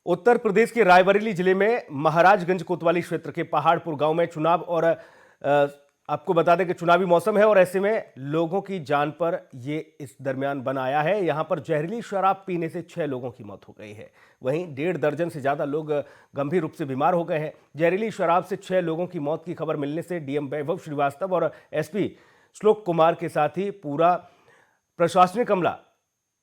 उत्तर प्रदेश के रायबरेली जिले में महाराजगंज कोतवाली क्षेत्र के पहाड़पुर गांव में चुनाव और आपको बता दें कि चुनावी मौसम है और ऐसे में लोगों की जान पर ये इस दरमियान बन आया है। यहां पर जहरीली शराब पीने से 6 लोगों की मौत हो गई है। वहीं 1.5 दर्जन से ज्यादा लोग गंभीर रूप से बीमार हो गए हैं। जहरीली शराब से 6 लोगों की मौत की खबर मिलने से डीएम वैभव श्रीवास्तव और एसपी श्लोक कुमार के साथ ही पूरा प्रशासनिक अमला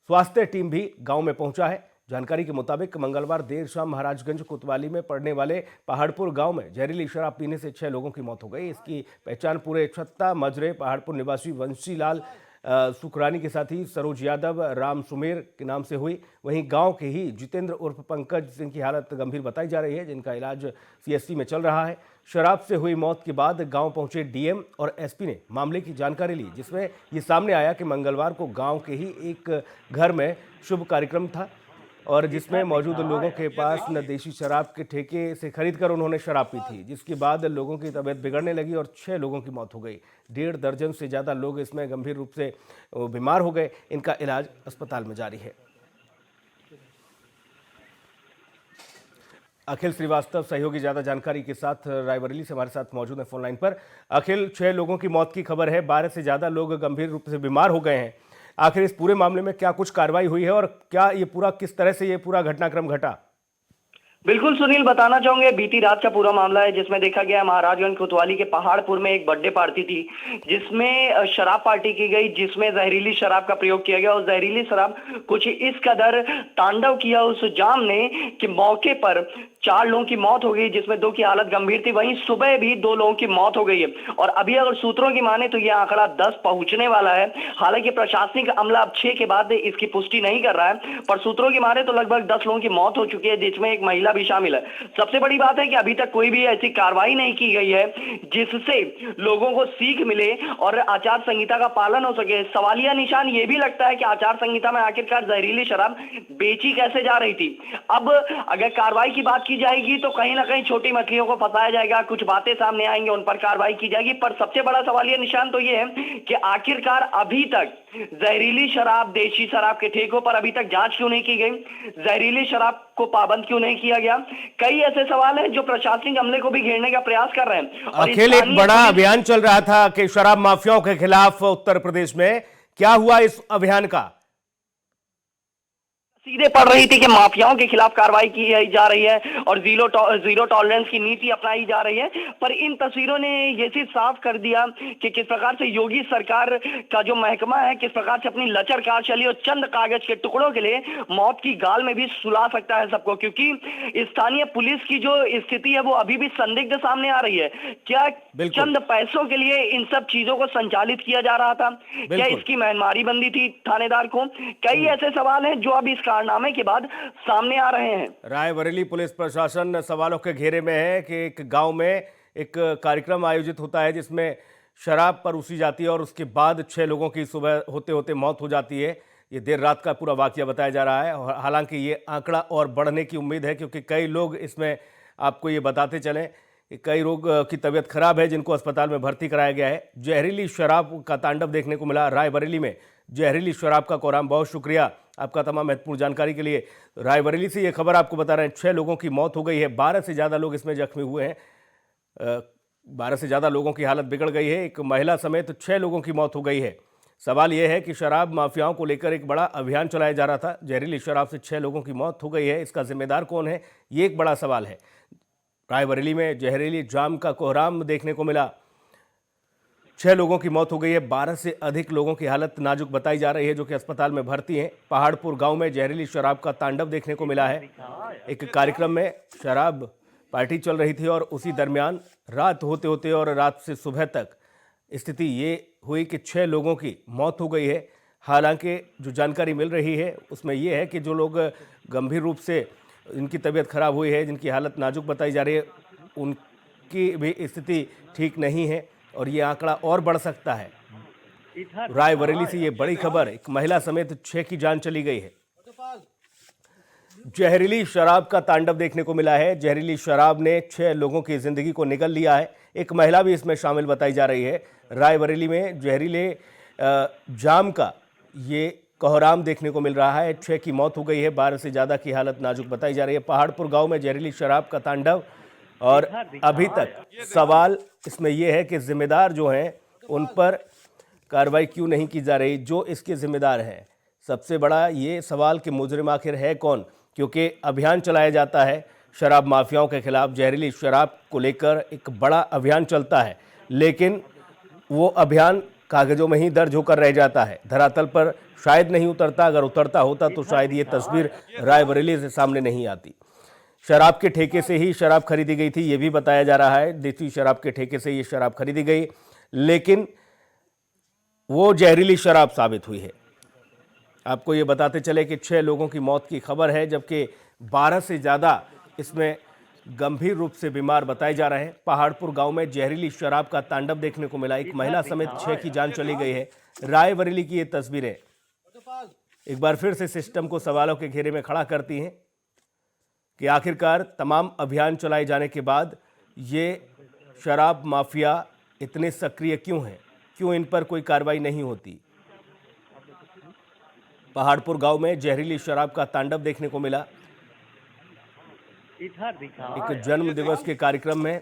स्वास्थ्य टीम भी गांव में पहुंचा है। जानकारी के मुताबिक मंगलवार देर शाम महाराजगंज कोतवाली में पड़ने वाले पहाड़पुर गांव में जहरीली शराब पीने से 6 लोगों की मौत हो गई। इसकी पहचान पूरे छत्ता मजरे पहाड़पुर निवासी वंशीलाल सुखरानी के साथ ही सरोज यादव राम सुमेर के नाम से हुई। वहीं गांव के ही जितेंद्र उर्फ पंकज सिंह की हालत गंभीर बताई जा रही है, जिनका इलाज सीएससी में चल रहा है। शराब से हुई मौत के बाद गांव पहुंचे डीएम और एसपी ने मामले की जानकारी ली, जिसमें ये सामने आया कि मंगलवार को गांव के ही एक घर में शुभ कार्यक्रम था और जिसमें मौजूद लोगों के पास न देशी शराब के ठेके से खरीदकर उन्होंने शराब पी थी, जिसके बाद लोगों की तबीयत बिगड़ने लगी और 6 लोगों की मौत हो गई। 1.5 दर्जन से ज़्यादा लोग इसमें गंभीर रूप से बीमार हो गए। इनका इलाज अस्पताल में जारी है। अखिल श्रीवास्तव सहयोगी ज़्यादा जानकारी के साथ रायबरेली से हमारे साथ मौजूद है फोन लाइन पर। अखिल, 6 लोगों की मौत की खबर है, 12 से ज़्यादा लोग गंभीर रूप से बीमार हो गए हैं। आखिर इस पूरे मामले में क्या कुछ कार्रवाई हुई है और क्या ये पूरा किस तरह से ये पूरा घटनाक्रम घटा? बिल्कुल सुनील, बताना चाहूंगे बीती रात का पूरा मामला है जिसमें देखा गया महाराजगंज कोतवाली के पहाड़पुर में एक बर्थडे पार्टी थी जिसमें शराब पार्टी की गई, जिसमें जहरीली शराब का प्रयोग किया गया और जहरीली शराब कुछ इस कदर तांडव किया उस जाम ने कि मौके पर 4 लोगों की मौत हो गई, जिसमें 2 की हालत गंभीर थी। वहीं सुबह भी 2 लोगों की मौत हो गई है और अभी अगर सूत्रों की माने तो यह आंकड़ा 10 पहुंचने वाला है। हालांकि प्रशासनिक अमला अब 6 के बाद इसकी पुष्टि नहीं कर रहा है, पर सूत्रों की माने तो लगभग 10 लोगों की मौत हो चुकी है, जिसमें एक महिला भी शामिल है। सबसे बड़ी बात है कि अभी तक कोई भी ऐसी कार्रवाई नहीं की गई है जिससे लोगों को सीख मिले और आचार संहिता का पालन हो सके। सवालिया निशान ये भी लगता है कि आचार संहिता में आखिरकार जहरीली शराब बेची कैसे जा रही थी। अब अगर कार्रवाई की बात की जाएगी तो कहीं ना कहीं छोटी मछलियों को फंसाया जाएगा, कुछ बातें सामने आएंगी, उन पर कार्रवाई की जाएगी। पर सबसे बड़ा सवालिया निशान तो ये है कि आखिरकार अभी तक जहरीली शराब देशी शराब के ठेकों पर अभी तक जांच क्यों नहीं की गई, जहरीली शराब को पाबंद क्यों नहीं किया गया। कई ऐसे सवाल हैं जो प्रशासनिक अमले को भी घेरने का प्रयास कर रहे हैं। अखिल, एक बड़ा अभियान चल रहा था कि शराब माफियाओं के खिलाफ उत्तर प्रदेश में, क्या हुआ इस अभियान का? सीधे पड़ रही थी कि माफियाओं के खिलाफ कार्रवाई की जा रही है और जीरो टॉलरेंस की नीति अपनाई जा रही है। पर इन तस्वीरों ने ये चीज साफ कर दिया कि किस प्रकार से योगी सरकार का जो महकमा है किस प्रकार से अपनी लचर कार्यशैली और चंद कागज के टुकड़ों के लिए मौत की गाल में भी सुला सकता है सबको, क्योंकि स्थानीय पुलिस की जो स्थिति है वो अभी भी संदिग्ध सामने आ रही है। क्या चंद पैसों के लिए इन सब चीजों को संचालित किया जा रहा था? क्या इसकी मेहनमारी बंदी थी थानेदार को? कई ऐसे सवाल हैं जो अब इस कारनामे के बाद सामने आ रहे हैं। रायबरेली पुलिस प्रशासन सवालों के घेरे में है कि एक गांव में एक कार्यक्रम आयोजित होता है जिसमें शराब परोसी जाती है और उसके बाद 6 लोगों की सुबह होते होते मौत हो जाती है। ये देर रात का पूरा वाकया बताया जा रहा है और हालांकि ये आंकड़ा और बढ़ने की उम्मीद है, क्योंकि कई लोग इसमें आपको ये बताते चलें कि कई लोग की तबीयत खराब है जिनको अस्पताल में भर्ती कराया गया है। जहरीली शराब का तांडव देखने को मिला रायबरेली में। जहरीली शराब का कोराम, बहुत शुक्रिया आपका तमाम महत्वपूर्ण जानकारी के लिए। रायबरेली से ये खबर आपको बता रहे हैं, 6 लोगों की मौत हो गई है, 12 से ज़्यादा लोग इसमें जख्मी हुए हैं। 12 से ज़्यादा लोगों की हालत बिगड़ गई है, एक महिला समेत 6 लोगों की मौत हो गई है। सवाल यह है कि शराब माफियाओं को लेकर एक बड़ा अभियान चलाया जा रहा था, जहरीली शराब से 6 लोगों की मौत हो गई है, इसका जिम्मेदार कौन है, ये एक बड़ा सवाल है। रायबरेली में जहरीली जाम का कोहराम देखने को मिला, 6 लोगों की मौत हो गई है, 12 से अधिक लोगों की हालत नाजुक बताई जा रही है जो कि अस्पताल में भर्ती हैं। पहाड़पुर गांव में जहरीली शराब का तांडव देखने को मिला है। एक कार्यक्रम में शराब पार्टी चल रही थी और उसी दरमियान रात होते होते और रात से सुबह तक स्थिति ये हुई कि 6 लोगों की मौत हो गई है। हालांकि जो जानकारी मिल रही है उसमें यह है कि जो लोग गंभीर रूप से जिनकी तबीयत खराब हुई है, जिनकी हालत नाजुक बताई जा रही है, उनकी भी स्थिति ठीक नहीं है और ये आंकड़ा और बढ़ सकता है। रायबरेली से ये बड़ी खबर, एक महिला समेत 6 की जान चली गई है। जहरीली शराब का तांडव देखने को मिला है। जहरीली शराब ने 6 लोगों की जिंदगी को निगल लिया है, एक महिला भी इसमें शामिल बताई जा रही है। रायबरेली में जहरीले जाम का ये कोहराम देखने को मिल रहा है। 6 की मौत हो गई है, 12 से ज़्यादा की हालत नाजुक बताई जा रही है। पहाड़पुर गांव में जहरीली शराब का तांडव, और अभी तक सवाल इसमें यह है कि जिम्मेदार जो हैं उन पर कार्रवाई क्यों नहीं की जा रही, जो इसके जिम्मेदार हैं। सबसे बड़ा ये सवाल कि मुजरिम आखिर है कौन, क्योंकि अभियान चलाया जाता है शराब माफियाओं के खिलाफ। जहरीली शराब को लेकर एक बड़ा अभियान चलता है, लेकिन वो अभियान कागजों में ही दर्ज होकर रह जाता है, धरातल पर शायद नहीं उतरता। अगर उतरता होता तो शायद ये तस्वीर रायबरेली से सामने नहीं आती। शराब के ठेके से ही शराब खरीदी गई थी, ये भी बताया जा रहा है। देसी शराब के ठेके से ये शराब खरीदी गई, लेकिन वो जहरीली शराब साबित हुई है। आपको ये बताते चले कि 6 लोगों की मौत की खबर है, जबकि 12 से ज़्यादा इसमें गंभीर रूप से बीमार बताए जा रहे हैं। पहाड़पुर गांव में जहरीली शराब का तांडव देखने को मिला। एक महिला समेत 6 की जान चली गई है। रायबरेली की ये तस्वीरें एक बार फिर से सिस्टम को सवालों के घेरे में खड़ा करती हैं कि आखिरकार तमाम अभियान चलाए जाने के बाद ये शराब माफिया इतने सक्रिय क्यों हैं, क्यों इन पर कोई कार्रवाई नहीं होती। पहाड़पुर गांव में जहरीली शराब का तांडव देखने को मिला। एक जन्म दिवस के कार्यक्रम में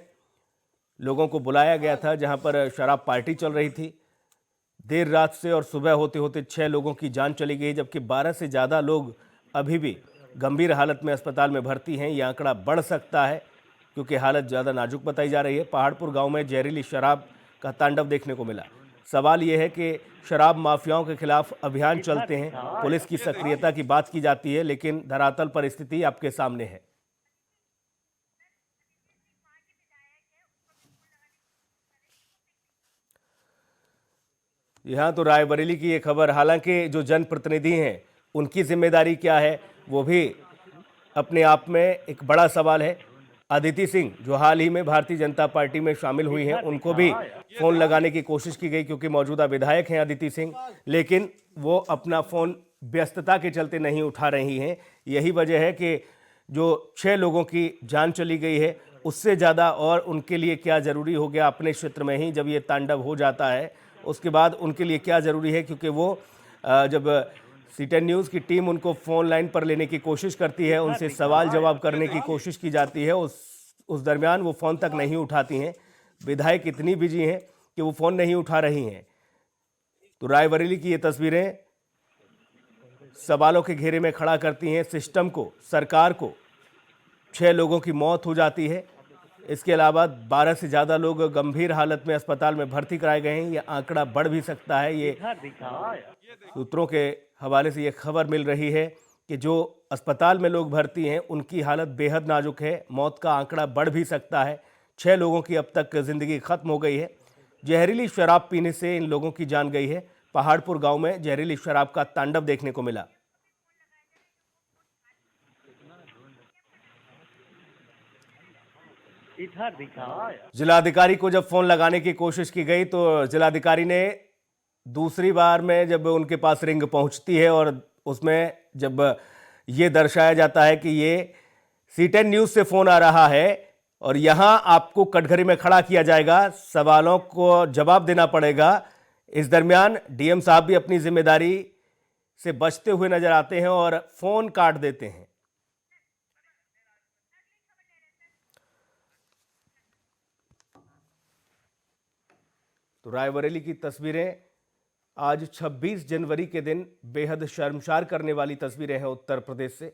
लोगों को बुलाया गया था, जहां पर शराब पार्टी चल रही थी। देर रात से और सुबह होते होते 6 लोगों की जान चली गई, जबकि 12 से ज़्यादा लोग अभी भी गंभीर हालत में अस्पताल में भर्ती हैं। यह आंकड़ा बढ़ सकता है क्योंकि हालत ज़्यादा नाजुक बताई जा रही है। पहाड़पुर गांव में जहरीली शराब का तांडव देखने को मिला। सवाल यह है कि शराब माफियाओं के खिलाफ अभियान चलते हैं, पुलिस की सक्रियता की बात की जाती है, लेकिन धरातल पर स्थिति आपके सामने है। यहाँ तो रायबरेली की ये खबर, हालांकि जो जनप्रतिनिधि हैं उनकी जिम्मेदारी क्या है वो भी अपने आप में एक बड़ा सवाल है। अदिति सिंह जो हाल ही में भारतीय जनता पार्टी में शामिल हुई हैं, उनको भी फ़ोन लगाने की कोशिश की गई क्योंकि मौजूदा विधायक हैं अदिति सिंह, लेकिन वो अपना फ़ोन व्यस्तता के चलते नहीं उठा रही हैं। यही वजह है कि जो 6 लोगों की जान चली गई है, उससे ज़्यादा और उनके लिए क्या ज़रूरी हो गया अपने क्षेत्र में ही जब ये तांडव हो जाता है, उसके बाद उनके लिए क्या ज़रूरी है, क्योंकि वो जब C10 न्यूज़ की टीम उनको फ़ोन लाइन पर लेने की कोशिश करती है, उनसे सवाल जवाब करने की कोशिश की जाती है, उस दरमियान वो फ़ोन तक नहीं उठाती हैं। विधायक इतनी बिजी हैं कि वो फ़ोन नहीं उठा रही हैं। तो रायबरेली की ये तस्वीरें सवालों के घेरे में खड़ा करती हैं सिस्टम को, सरकार को। 6 लोगों की मौत हो जाती है, इसके अलावा 12 से ज़्यादा लोग गंभीर हालत में अस्पताल में भर्ती कराए गए हैं। ये आंकड़ा बढ़ भी सकता है। ये सूत्रों के हवाले से ये खबर मिल रही है कि जो अस्पताल में लोग भर्ती हैं उनकी हालत बेहद नाजुक है। मौत का आंकड़ा बढ़ भी सकता है। 6 लोगों की अब तक ज़िंदगी खत्म हो गई है। जहरीली शराब पीने से इन लोगों की जान गई है। पहाड़पुर गांव में जहरीली शराब का तांडव देखने को मिला। जिलाधिकारी को जब फोन लगाने की कोशिश की गई तो जिलाधिकारी ने दूसरी बार में जब उनके पास रिंग पहुंचती है और उसमें जब ये दर्शाया जाता है कि ये C10 न्यूज़ से फ़ोन आ रहा है और यहाँ आपको कटघरे में खड़ा किया जाएगा, सवालों को जवाब देना पड़ेगा। इस दरमियान DM साहब भी अपनी जिम्मेदारी से बचते हुए नजर आते हैं और फ़ोन काट देते हैं। तो रायबरेली की तस्वीरें आज 26 जनवरी के दिन बेहद शर्मसार करने वाली तस्वीरें हैं उत्तर प्रदेश से।